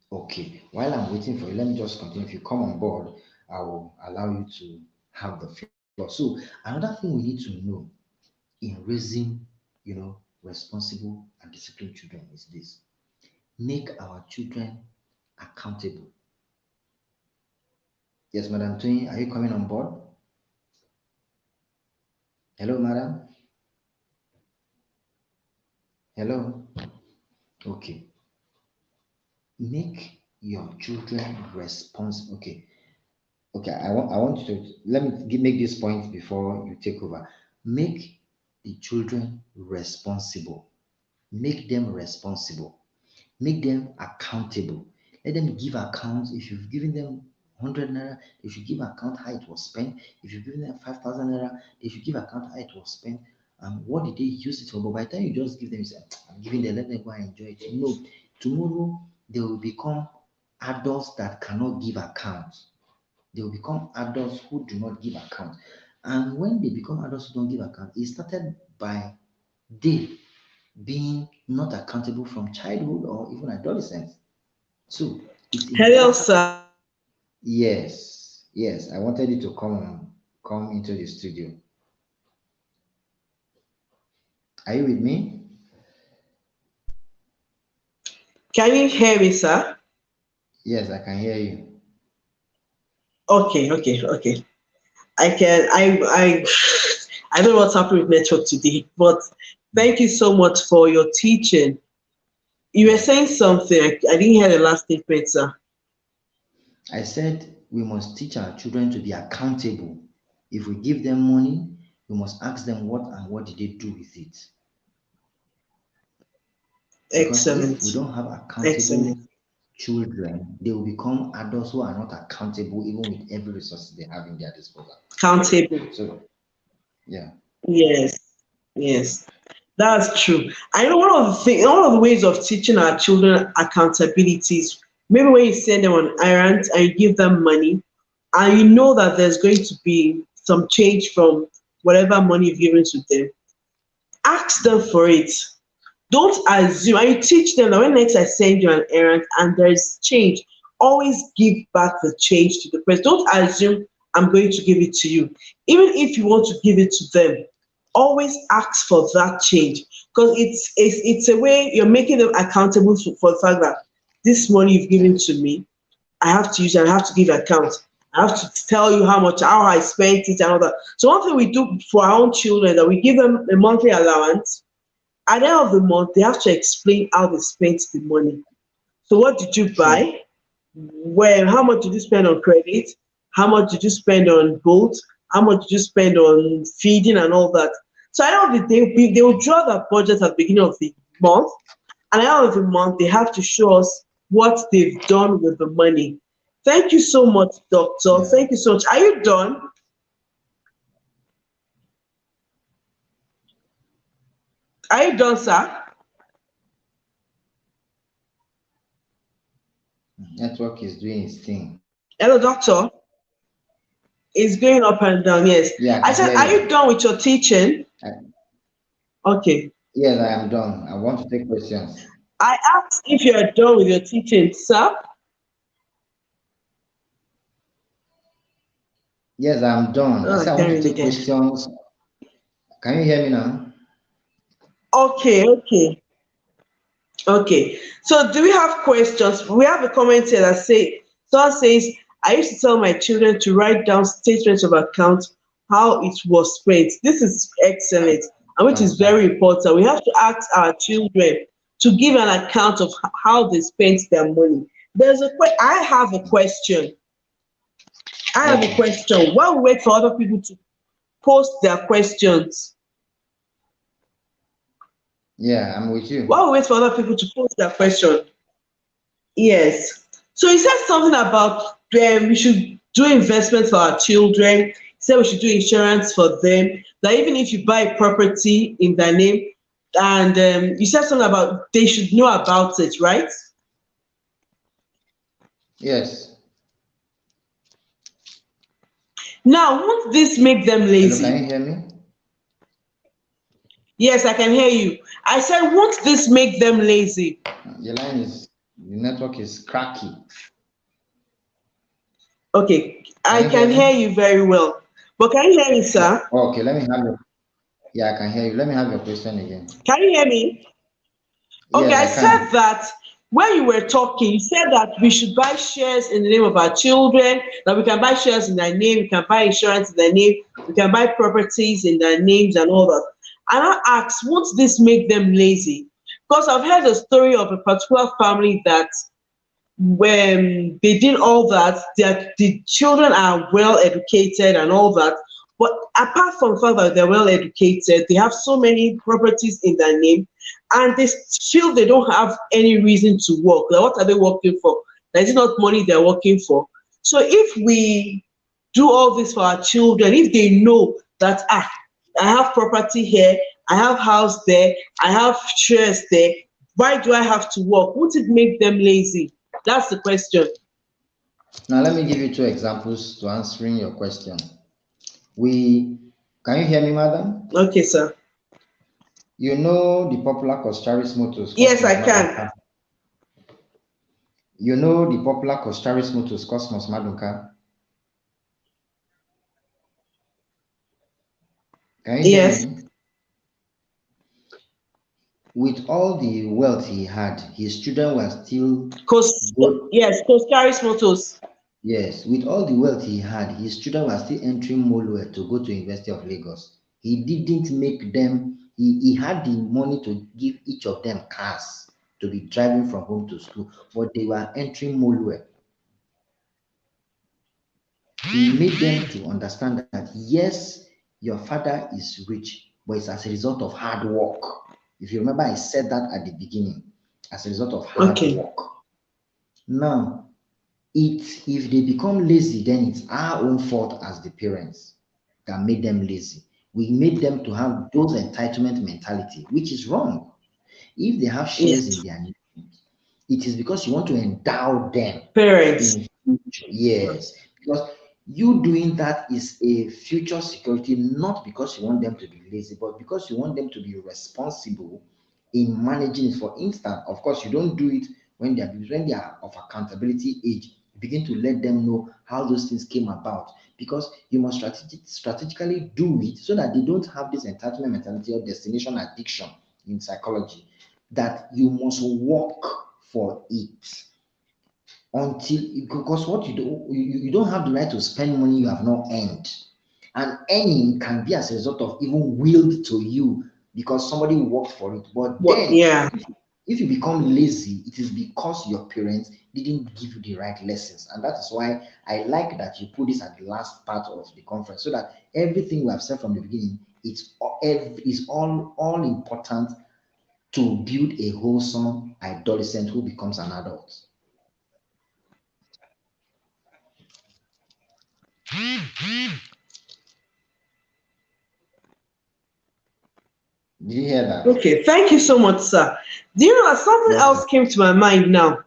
Okay, while I'm waiting for you, let me just continue. If you come on board, I will allow you to have the floor. So, another thing we need to know in raising, responsible and disciplined children is this: make our children accountable. Yes, Madam Twin, are you coming on board? Hello, Madam. Hello. Okay. Make your children responsible. Okay. Okay, I want you to let me make this point before you take over. Make the children responsible. Make them responsible. Make them accountable. Let them give accounts. If you've given them 100 naira, they should give account how it was spent. If you've given them 5,000 naira, they should give account how it was spent. What did they use it for? But by the time you just give them, you say, I'm giving them, let them go and enjoy it. No, tomorrow they will become adults that cannot give accounts. They will become adults who do not give account. And when they become adults who don't give account, it started by they being not accountable from childhood or even adolescence. So it's Hello, important. sir. Yes, I wanted you to come into the studio. Are you with me? Can you hear me, sir? Yes, I can hear you. Okay. I can. I don't know what's happening with network today, but thank you so much for your teaching. You were Yeah. saying something. I didn't hear the last statement, sir. I said we must teach our children to be accountable. If we give them money, we must ask them what did they do with it. Because if we Excellent. don't have accountable Excellent. children, they will become adults who are not accountable even with every resource they have in their disposal. Countable. So yeah. Yes. Yes. That's true. I know one of the ways of teaching our children accountability is maybe when you send them on errands and you give them money, and you know that there's going to be some change from whatever money you've given to them, ask them for it. Don't assume, and you teach them that when next I send you an errand and there's change, always give back the change to the person. Don't assume I'm going to give it to you. Even if you want to give it to them, always ask for that change, because it's a way you're making them accountable for the fact that this money you've Yeah. given to me, I have to use it, I have to give account. I have to tell you how I spent it and all that. So one thing we do for our own children is that we give them a monthly allowance. At the end of the month, they have to explain how they spent the money. So what did you True. buy? Where? How much did you spend on credit? How much did you spend on boat? How much did you spend on feeding and all that? So at the end of the day, they will draw that budget at the beginning of the month. And at the end of the month, they have to show us what they've done with the money. Thank you so much, doctor. Yeah. Thank you so much. Are you done? Are you done, sir? Network is doing its thing. Hello, doctor. It's going up and down, yes. Yeah, I I can said, hear are you you. done with your teaching? I, Okay. yes, I am done. I want to take questions. I asked if you are done with your teaching, sir. Yes, I'm done. I Oh, I said I want can't to really take get. questions. Can you hear me now? Okay, okay. Okay, so do we have questions? We have a comment here that someone says, I used to tell my children to write down statements of account, how it was spent. This is excellent, and which is very Fantastic. important. We have to ask our children to give an account of how they spent their money. I have a question. I have a Okay. question. While we wait for other people to post their questions, Yeah, I'm with you. while we wait for other people to post their question, yes. So he said something about we should do investments for our children. He said we should do insurance for them. That even if you buy a property in their name, and you said something about they should know about it, right? Yes. Now, won't this make them Hello, can you lazy? hear me? Yes, I can hear you. I said, won't this make them lazy? The network is cracky. Okay, Can I you hear can hear me? you very well. But can you hear me, sir? Okay, let me have your, yeah, I can hear you. Let me have your question again. Can you hear me? Okay, Yes, I I said can. that when you were talking, you said that we should buy shares in the name of our children, that we can buy shares in their name, we can buy insurance in their name, we can buy properties in their names and all that. And I asked, won't this make them lazy? Because I've heard a story of a particular family that when they did all that, the children are well educated and all that. But apart from the fact that they're well educated, they have so many properties in their name, and they feel they don't have any reason to work. Like, what are they working for? Is it not money they're working for? So if we do all this for our children, if they know that I have property here, I have house there, I have shares there, why do I have to work? Won't it make them lazy? That's the question. Now, let me give you two examples to answering your question. We, can you hear me, madam? Okay, sir. You know the popular Costaris Motors, Yes, Cosmos I can. Madonka. You know the popular Costaris Motors, Cosmos Madonka. Can you hear Yes. me? With all the wealth he had, his children were still good. Yes, Coscaris Motors. Yes, with all the wealth he had, his children were still entering Molue to go to University of Lagos. He didn't make them, he had the money to give each of them cars to be driving from home to school, but they were entering Molue. He made them to understand that yes, your father is rich, but it's as a result of hard work. If you remember, I said that at the beginning, as a result of hard Okay. work. Now, if they become lazy, then it's our own fault as the parents that made them lazy. We made them to have those entitlement mentality, which is wrong. If they have shares in Yes. their name, it is because you want to endow them Parents. in future. Yes, because you doing that is a future security, not because you want them to be lazy, but because you want them to be responsible in managing it. For instance, of course, you don't do it when they are of accountability age. You begin to let them know how those things came about because you must strategically do it so that they don't have this entitlement mentality or destination addiction in psychology that you must work for it until because what you don't have the right to spend money you have not earned, and earning can be as a result of even willed to you because somebody worked for it. But What? then Yeah. if you become lazy, it is because your parents didn't give you the right lessons, and that is why I like that you put this at the last part of the conference so that everything we have said from the beginning is all important to build a wholesome adolescent who becomes an adult. Did you hear that? Okay. Thank you so much, sir. Do you know that something Welcome. else came to my mind now?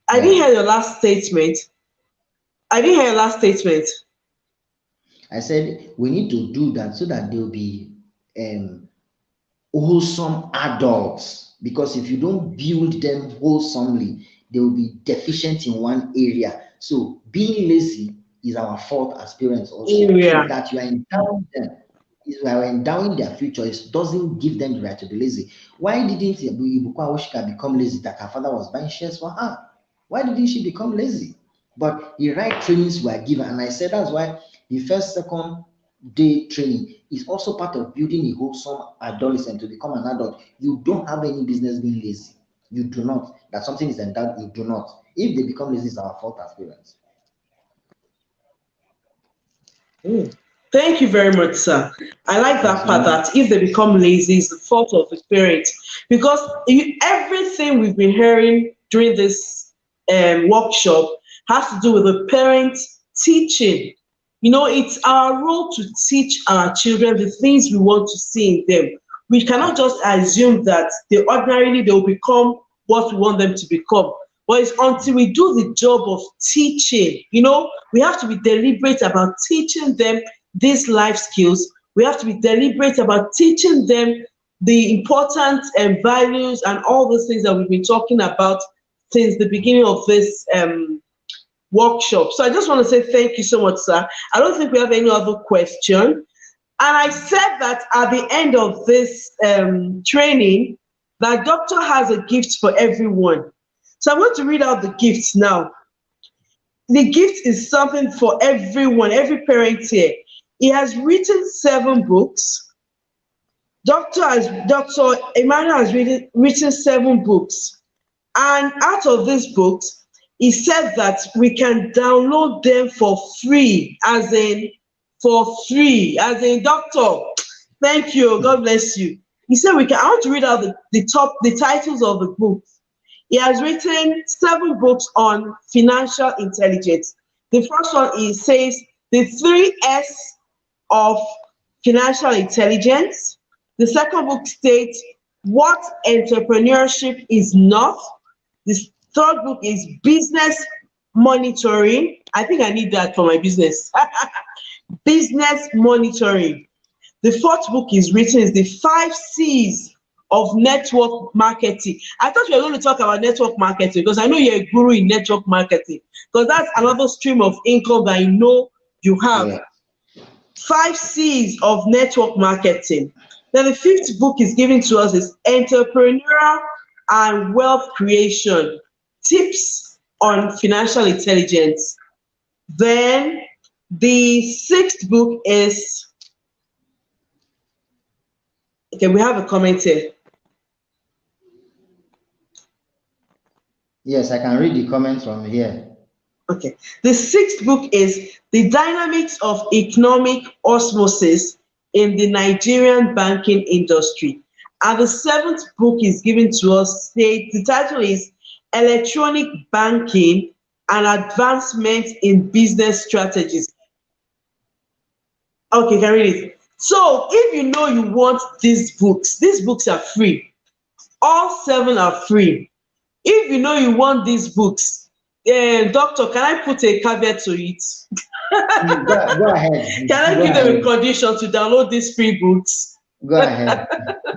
I didn't Yeah. hear your last statement. I didn't hear your last statement. I said we need to do that so that they'll be um, wholesome adults. Because if you don't build them wholesomely, they will be deficient in one area. So being lazy is our fault as parents also. So Yeah. that you are endowing them, is we are endowing their future. It doesn't give them the right to be lazy. Why didn't Ibukwa Oshika become lazy that her father was buying shares for her? Why didn't she become lazy? But the right trainings were given, and I said that's why the first, second day training is also part of building a wholesome adolescent to become an adult. You don't have any business being lazy. You do not. That something is endowed, you do not. If they become lazy, it's our fault as parents. Mm. Thank you very much, sir. I like Yes, that part that if they become lazy, it's the fault of the parent. Because everything we've been hearing during this workshop has to do with the parent teaching. You know, it's our role to teach our children the things we want to see in them. We cannot just assume that they will become what we want them to become. But it's until we do the job of teaching, you know, we have to be deliberate about teaching them these life skills. We have to be deliberate about teaching them the important values and all those things that we've been talking about since the beginning of this workshop. So I just want to say thank you so much, sir. I don't think we have any other question. And I said that at the end of this training, that doctor has a gift for everyone. So I'm going to read out the gifts now. The gift is something for everyone, every parent here. He has written 7 books. Dr. Emmanuel has written 7 books. And out of these books, he said that we can download them for free, as in doctor. Thank you. God bless you. He said we can. I want to read out the titles of the books. He has written 7 books on financial intelligence. The first one says the 3S of financial intelligence. The second book states what entrepreneurship is not. The third book is business monitoring. I think I need that for my business. Business monitoring. The fourth book is the 5 C's of network marketing. I thought we were going to talk about network marketing because I know you're a guru in network marketing, because that's another stream of income that I know you have. yeah. 5 C's of network marketing. Then the fifth book is given to us is entrepreneurial and wealth creation, tips on financial intelligence. Then the sixth book is, okay, we have a comment here. Yes, I can read the comments from here. Okay. The sixth book is The Dynamics of Economic Osmosis in the Nigerian Banking Industry. And the seventh book is given to us. The title is Electronic Banking and Advancement in Business Strategies. Okay, can read it. So if you know you want these books are free. All 7 are free. If you know you want these books, doctor, can I put a caveat to it? Go ahead. Can I Go give them a ahead. condition to download these free books? Go ahead.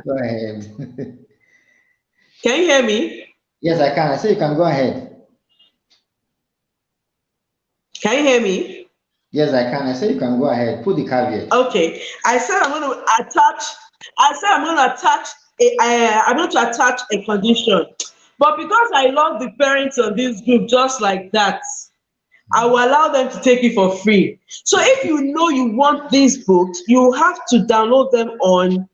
Go ahead. Can you hear me? Yes, I can. I say you can go ahead. Can you hear me? Yes, I can. I say you can go ahead. Put the caveat. Okay. I said I'm going to attach. I'm going to attach a condition. But because I love the parents of this group just like that, I will allow them to take it for free. So if you know you want these books, you have to download them on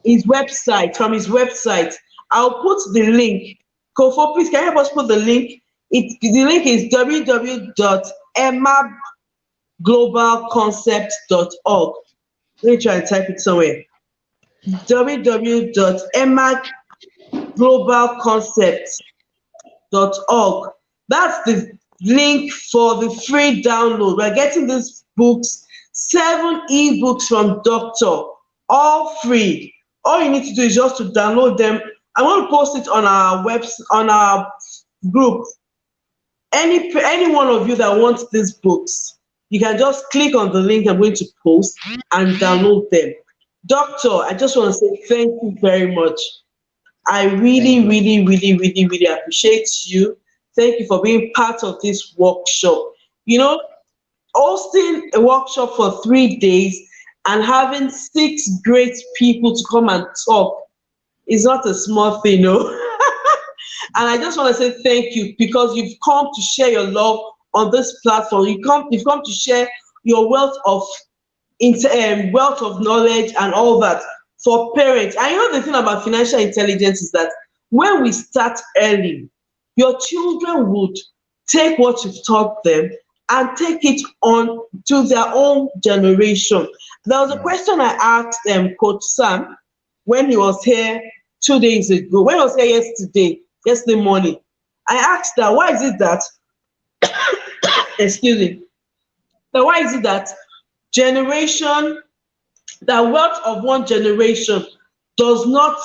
his website, from his website. I'll put the link. Kofo, please, can you help us put the link? The link is www.emmaglobalconcept.org. Let me try and type it somewhere. www.emmaglobalconcept.org. That's the link for the free download. We're getting these books, 7 ebooks from Doctor, all free. All you need to do is just to download them. I'm going to post it on our on our group. Any one of you that wants these books, you can just click on the link I'm going to post and download them. Doctor, I just want to say thank you very much. I really, really, really, really, really appreciate you. Thank you for being part of this workshop. You know, hosting a workshop for 3 days and having 6 great people to come and talk is not a small thing, no. And I just want to say thank you because you've come to share your love on this platform. You've come to share your wealth of knowledge and all that for parents. And you know the thing about financial intelligence is that when we start early, your children would take what you've taught them and take it on to their own generation. There was a Yes. question I asked Coach Sam when he was here 2 days ago, when he was here yesterday morning. I asked her, why is it that, excuse me, why is it that generation, the wealth of one generation does not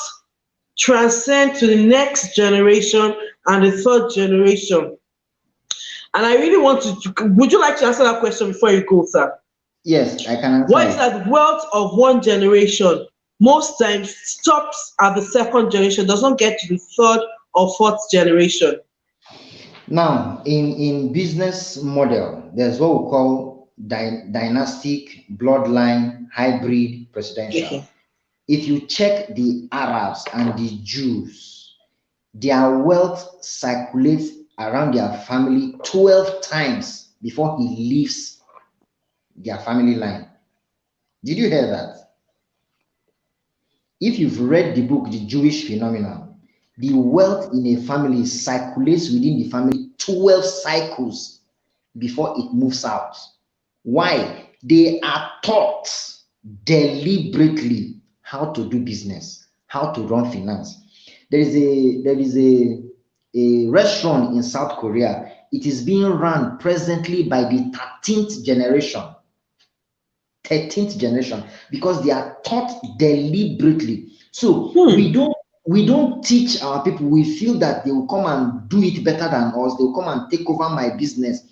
transcend to the next generation and the third generation? And I really want to, would you like to answer that question before you go, sir? Yes, I can answer Why is it. that wealth of one generation most times stops at the second generation, does not get to the third or fourth generation? Now, in business model, there's what we call dynastic, bloodline, hybrid, presidential. Okay. If you check the Arabs and the Jews, their wealth circulates around their family 12 times before he leaves their family line. Did you hear that? If you've read the book, The Jewish Phenomenon, the wealth in a family circulates within the family 12 cycles before it moves out. Why? They are taught deliberately how to do business, how to run finance. There is a restaurant in South Korea. It is being run presently by the 13th generation. 13th generation, because they are taught deliberately. So we Hmm. don't teach our people. We feel that they will come and do it better than us. They will come and take over my business.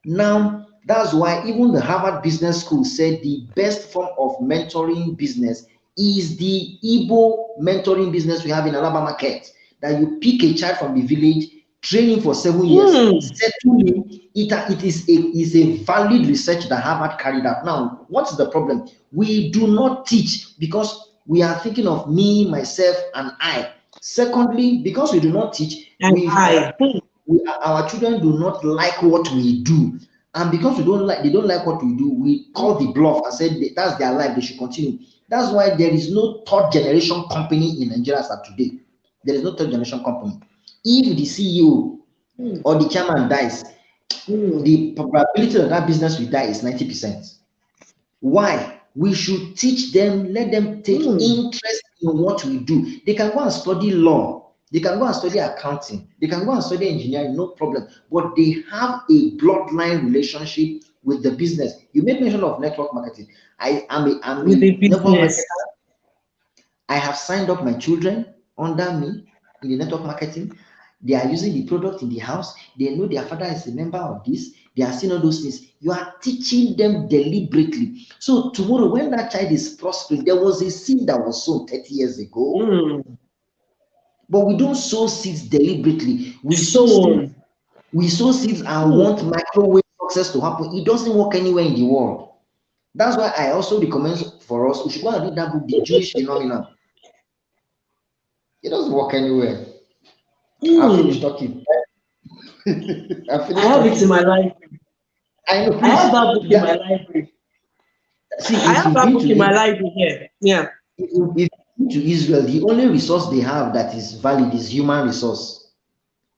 Now, that's why even the Harvard Business School said the best form of mentoring business is the Igbo mentoring business we have in Alabama market. That you pick a child from the village, train him for 7 years, Hmm. settle him. It is a valid research that Harvard carried out. Now, what's the problem? We do not teach because we are thinking of me, myself, and I. Secondly, because we do not teach, And I. our children do not like what we do, and because they don't like what we do, we call the bluff and said that's their life, they should continue. That's why there is no third generation company in Nigeria as of today. There is no third generation company. If the CEO Hmm. or the chairman dies, Hmm. the probability that that business will die is 90%. Why? We should teach them, let them take Hmm. interest in what we do. They can go and study law, they can go and study accounting, they can go and study engineering, no problem. But they have a bloodline relationship with the business. You made mention of network marketing. I'm With the a network business. marketer. I have signed up my children under me in the network marketing. They are using the product in the house. They know their father is a member of this. They are seeing all those things. You are teaching them deliberately. So tomorrow, when that child is prospering, there was a seed that was sown 30 years ago, Hmm. but we don't sow seeds deliberately. So on. We sow seeds and Hmm. want microwave success to happen. It doesn't work anywhere in the world. That's why I also recommend for us, we should go and read that book, The Jewish Phenomenon. It doesn't work anywhere. I've finished Hmm. talking. I've I finished have it in my talking. library. I know, I have please. that book in my That library. see, I if have you've that been book to in my it, library here. Yeah. if you've been to Israel, the only resource they have that is valid is human resource.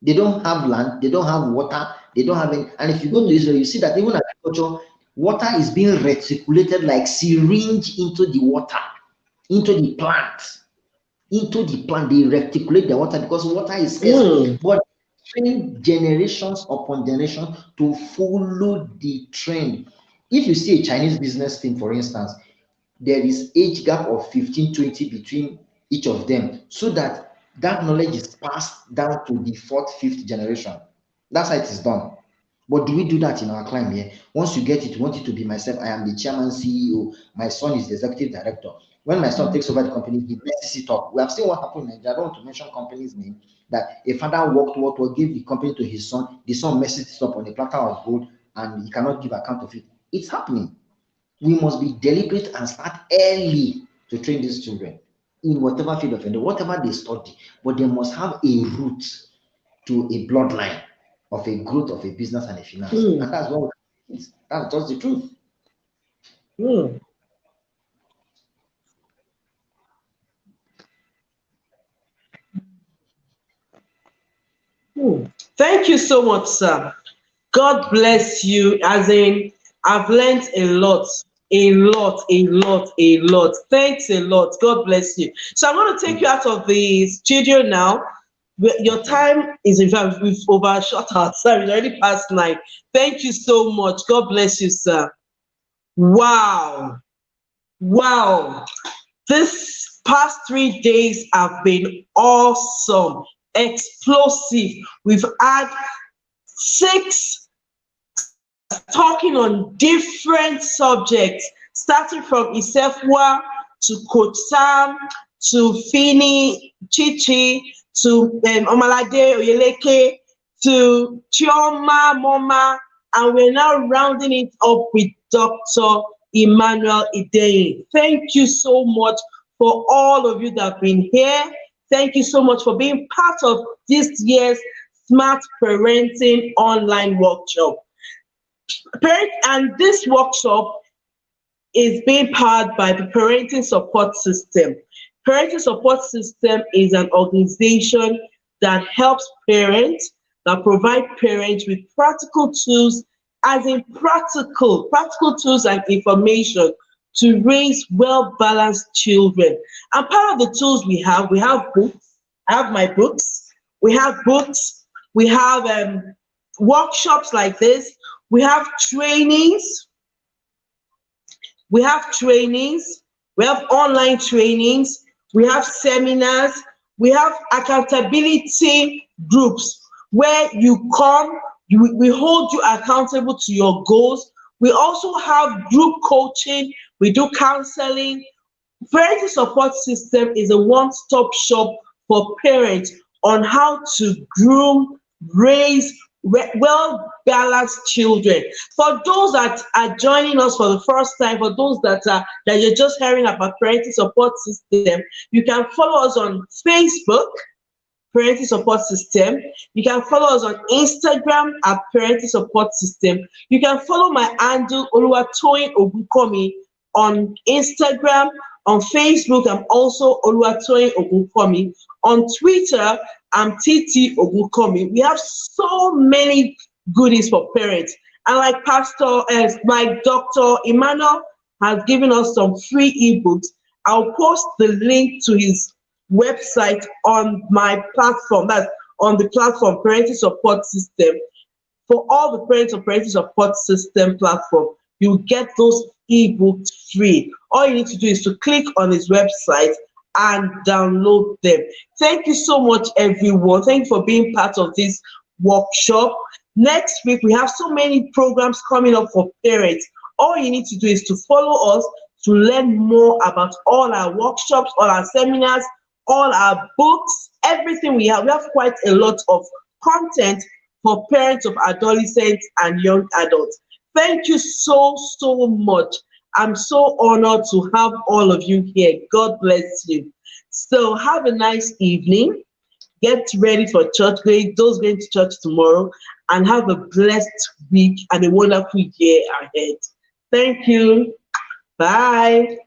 They don't have land, they don't have water, they don't have any. And if you go to Hmm. Israel, you see that even agriculture, water is being reticulated like syringe into the water, into the plant. Into the plant, they reticulate the water because water is scarce. Hmm. But train generations upon generation to follow the trend. If you see a Chinese business team, for instance, there is age gap of 15, 20 between each of them, so that that knowledge is passed down to the fourth, fifth generation. That's how it is done. But do we do that in our climb here? Once you get it, you want it to be myself. I am the chairman, CEO. My son is the executive director. When my son takes over the company, he messes it up. We have seen what happened in Nigeria. I don't want to mention company's name. That a father worked, gave the company to his son. The son messes it up on a platter of gold and he cannot give account of it. It's happening. We must be deliberate and start early to train these children in whatever field of endeavor, whatever they study, but they must have a root to a bloodline of a growth of a business and a finance. And that's what it is. That's just the truth. Thank you so much, sir. God bless you. As in, I've learned a lot, a lot, a lot, a lot. Thanks a lot. God bless you. So I'm going to take you out of the studio now. Your time is, in fact, we've overshot our time. It's already past 9. Thank you so much. God bless you, sir. Wow. Wow. This past 3 days have been awesome, explosive. We've had 6 talking on different subjects, starting from Isefwa to Coach Sam to Fini Chichi to Omalade Oyeleke to Chioma Moma, and we're now rounding it up with Dr. Emmanuel Idenyi. Thank you so much for all of you that have been here. Thank you so much for being part of this year's Smart Parenting online workshop. And this workshop is being powered by the Parenting Support System. Parenting Support System is an organization that helps parents, that provide parents with practical tools, as in practical tools and information to raise well-balanced children. And part of the tools we have books. I have my books. We have books. We have workshops like this. We have trainings. We have online trainings. We have seminars. We have accountability groups where you come, we hold you accountable to your goals. We also have group coaching. We do counseling. Parenting Support System is a one-stop shop for parents on how to groom, raise well-balanced children. For those that are joining us for the first time, for those that you're just hearing about Parenting Support System, you can follow us on Facebook, Parenting Support System. You can follow us on Instagram at Parenting Support System. You can follow my handle, Oluwatoyin Ogunkomi, on Instagram. On Facebook, I'm also Oluwatoyin Ogunkomi. On Twitter, I'm TT Ogunkomi. We have so many goodies for parents. And like Dr. Emmanuel has given us some free ebooks. I'll post the link to his website on my platform. That's on the platform, Parenting Support System. For all the parents of Parenting Support System platform, you get those ebooks free. All you need to do is to click on his website and download them. Thank you so much, everyone. Thank you for being part of this workshop. Next week, we have so many programs coming up for parents. All you need to do is to follow us to learn more about all our workshops, all our seminars, all our books, everything we have. We have quite a lot of content for parents of adolescents and young adults. Thank you so much. I'm so honored to have all of you here. God bless you. So have a nice evening. Get ready for church, those going to church tomorrow, and have a blessed week and a wonderful year ahead. Thank you. Bye.